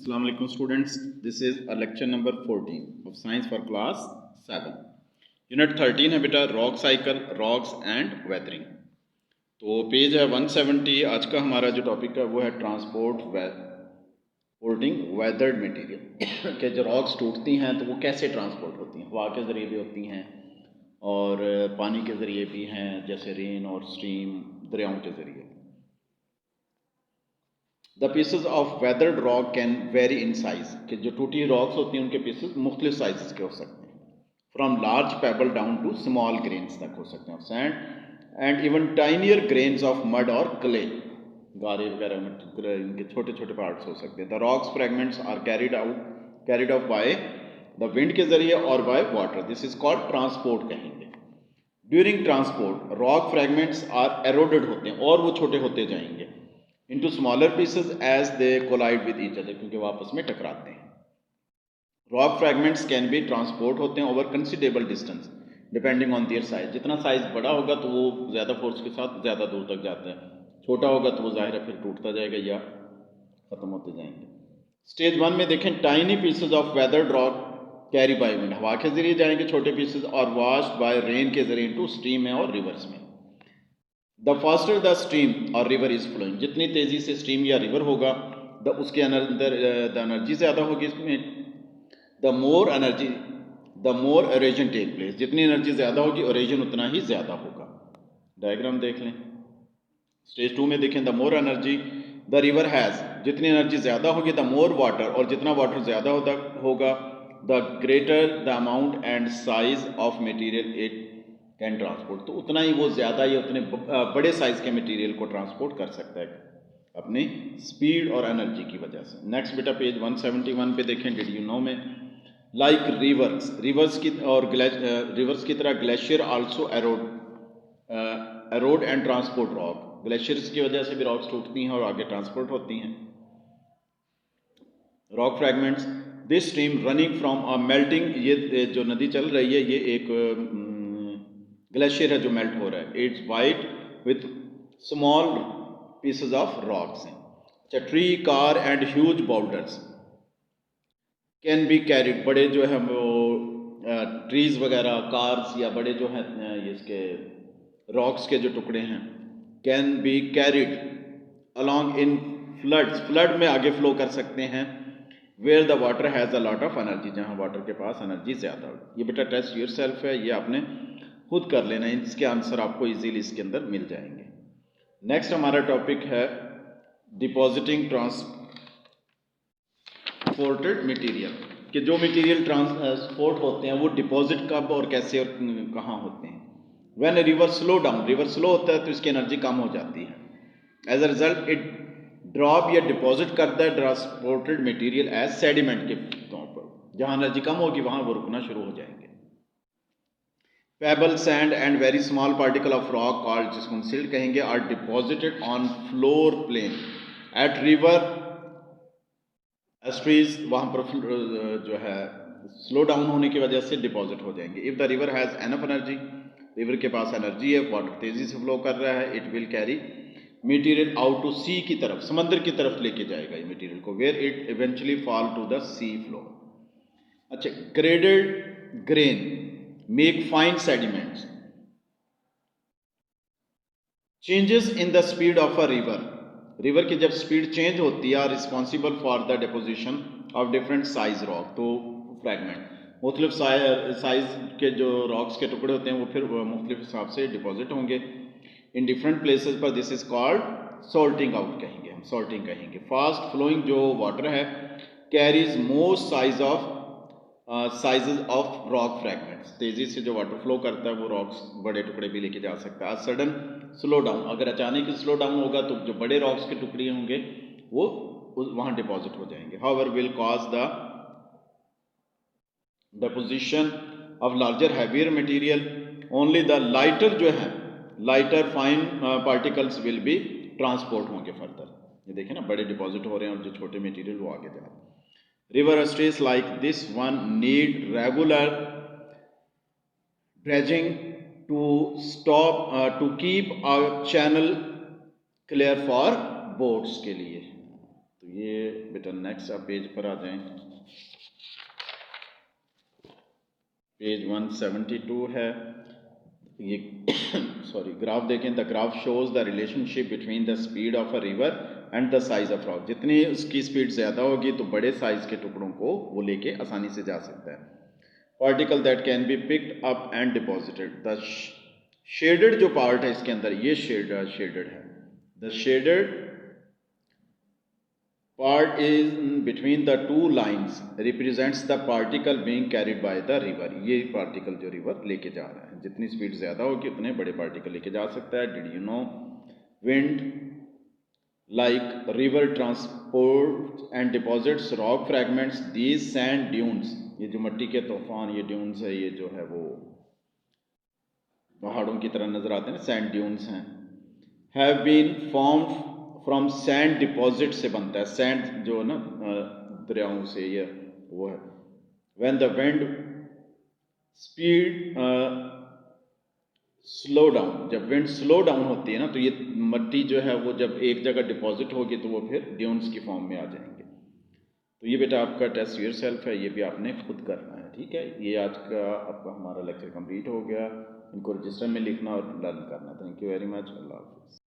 Assalamu alaikum students. This is a lecture number 14 of science for class 7. Unit 13 है बेटा rock cycle, rocks and weathering. तो page है 170। आज का हमारा जो टॉपिक है वो है ट्रांसपोर्टिंग वेदर्ड मटेरियल के जो रॉक्स टूटती हैं तो वो कैसे ट्रांसपोर्ट होती हैं। हवा के ज़रिए भी होती हैं और पानी के ज़रिए भी हैं, जैसे रेन और स्ट्रीम, दरियाओं के ज़रिए। The pieces of weathered rock can very in size, कि जो टूटी रॉक्स होती हैं उनके पीसेज मुख्तलिफ साइज़ के हो सकते हैं, from large pebble down to small grains तक हो सकते हैं, sand and even tinier grains of mud और क्ले, गारे वगैरह में इनके छोटे छोटे पार्ट्स हो सकते हैं। The rocks fragments are carried off by the wind के जरिए और by water, this is called transport कहेंगे। During transport rock fragments are eroded होते हैं और वो छोटे होते जाएंगे into smaller pieces as they collide with each other, क्योंकि वो आपस में टकराते हैं। Rock fragments can be transport होते हैं over considerable distance depending on their size. जितना साइज बड़ा होगा तो वो ज़्यादा फोर्स के साथ ज़्यादा दूर तक जाता है, छोटा होगा तो वो जाहिर है फिर टूटता जाएगा या ख़त्म होते जाएंगे। स्टेज 1 में देखें, tiny pieces of weathered rock carry by wind, हवा के जरिए जाएंगे छोटे पीसेज, और वॉश्ड बाय रेन के जरिए इनटू स्ट्रीम में और रिवर्स में। द फास्टर द स्ट्रीम और रिवर इज फ्लोइंग, जितनी तेज़ी से स्ट्रीम या रिवर होगा उसके अंदर द एनर्जी ज़्यादा होगी इसमें। द मोर एरेजन टेक प्लेस, जितनी एनर्जी ज़्यादा होगी ओरेजन उतना ही ज़्यादा होगा। डायग्राम देख लें। स्टेज 2 में देखें, the more energy the river has, जितनी एनर्जी ज़्यादा होगी, द मोर वाटर, और जितना वाटर ज़्यादा होगा, the greater the amount and size of material it can transport, तो उतना ही वो ज़्यादा या उतने बड़े साइज़ के मटेरियल को ट्रांसपोर्ट कर सकता है अपनी स्पीड और एनर्जी की वजह से। नेक्स्ट बेटा पेज 171 पे देखें, डिड यू नो में, लाइक रिवर्स की और रिवर्स की तरह glacier also arrowed and transport rock, glaciers की वजह से भी रॉक्स टूटती हैं और आगे ट्रांसपोर्ट होती हैं। Rock fragments, this stream running from a melting, ये जो नदी चल रही है ये एक ग्लेशियर है जो मेल्ट हो रहा है। It's white with small pieces of rocks हैं। अच्छा, tree, car and huge boulders can be carried, बड़े जो है वो ट्रीज वगैरह, कार्स या बड़े जो हैं इसके रॉक्स के जो टुकड़े हैं, can be carried along in floods, flood में आगे फ्लो कर सकते हैं, where the water has a lot of energy, जहाँ वाटर के पास एनर्जी ज़्यादा हो। ये बेटा टेस्ट योर सेल्फ है, ये आपने खुद कर लेना, इसके आंसर आपको इजीली इसके अंदर मिल जाएंगे। नेक्स्ट हमारा टॉपिक है डिपॉजिटिंग ट्रांसपोर्टेड मटेरियल, कि जो मटेरियल ट्रांसपोर्ट होते हैं वो डिपॉजिट कब और कैसे और कहाँ होते हैं। When river slow down, river slow होता है तो इसकी एनर्जी कम हो जाती है, as a result it drop या डिपॉजिट करता है ट्रांसपोर्टेड मटेरियल एज सेडिमेंट के तौर पर, जहाँ एनर्जी कम होगी वहाँ वो रुकना शुरू हो जाएंगे। Pebble, sand and very small particle of rock called, जिसको हम सिल्ट कहेंगे, are deposited on floor plain at river estuaries, वहाँ पर जो है स्लो डाउन होने की वजह से डिपॉजिट हो जाएंगे। If the river has enough energy, river के पास एनर्जी है, वाटर तेज़ी से फ्लो कर रहा है, it will carry material out to sea की तरफ, समंदर की तरफ लेके जाएगा ये मटेरियल को, where it eventually fall to the sea floor. अच्छा, graded grain make fine sediments, changes in the speed of a river की जब स्पीड चेंज होती है, are responsible for the deposition of different size rock, तो fragment मुख्तलिफ size के जो rocks के टुकड़े होते हैं वो फिर मुख्तलिफ हिसाब से डिपॉजिट होंगे इन डिफरेंट प्लेसेस पर, this is called salting out कहेंगे, हम सॉल्टिंग कहेंगे। फास्ट फ्लोइंग जो वाटर है carries most sizes of rock fragments, तेज़ी से जो वाटर फ्लो करता है वो रॉक्स बड़े टुकड़े भी लेके जा सकता है। सडन स्लो डाउन, अगर अचानक ही स्लो डाउन होगा तो जो बड़े रॉक्स के टुकड़े होंगे वो वहाँ डिपॉजिट हो जाएंगे। However will cause the deposition of larger heavier material, only the lighter जो है lighter fine particles will be transport होंगे फर्दर। ये देखें ना, बड़े डिपॉजिट हो रहे हैं और जो छोटे मटेरियल वो आगे जा रहे हैं। River estuaries like this one need regular dredging to keep a channel clear for boats के लिए। तो ये बेटा नेक्स्ट आप पेज पर आ जाएं, पेज 172 है ये सॉरी ग्राफ देखें। The graph shows the relationship between the speed of a river and the size of rock. जितनी उसकी स्पीड ज़्यादा होगी तो बड़े साइज के टुकड़ों को वो लेके आसानी से जा सकता है। Particle that can be picked up and deposited. The shaded जो पार्ट है इसके अंदर ये शेडेड है। The shaded part is between the two lines represents the particle being carried by the river। ये particle जो river लेके जा रहा है, जितनी स्पीड ज़्यादा होगी उतने बड़े particle लेके जा सकता है। Did you know wind like river transports and deposits rock fragments, these sand dunes, ये जो मट्टी के तूफान, ये dunes है, ये जो है वो पहाड़ों की तरह नजर आते हैं, सैंड ड्यून्स हैं। Have been formed from sand deposit से बनता है, सैंड जो है ना दरियाओं से, ये वो है। When the wind speed slow down, जब विंड स्लो डाउन होती है ना तो ये मट्टी जो है वो जब एक जगह डिपॉजिट होगी तो वो फिर ड्यून्स की फॉर्म में आ जाएंगे। तो ये बेटा आपका टेस्ट योर सेल्फ है, ये भी आपने खुद करना है, ठीक है। ये आज का आपका हमारा लेक्चर कंप्लीट हो गया। इनको रजिस्टर में लिखना और लर्न करना। Thank you very much. अल्लाह हाफिज़।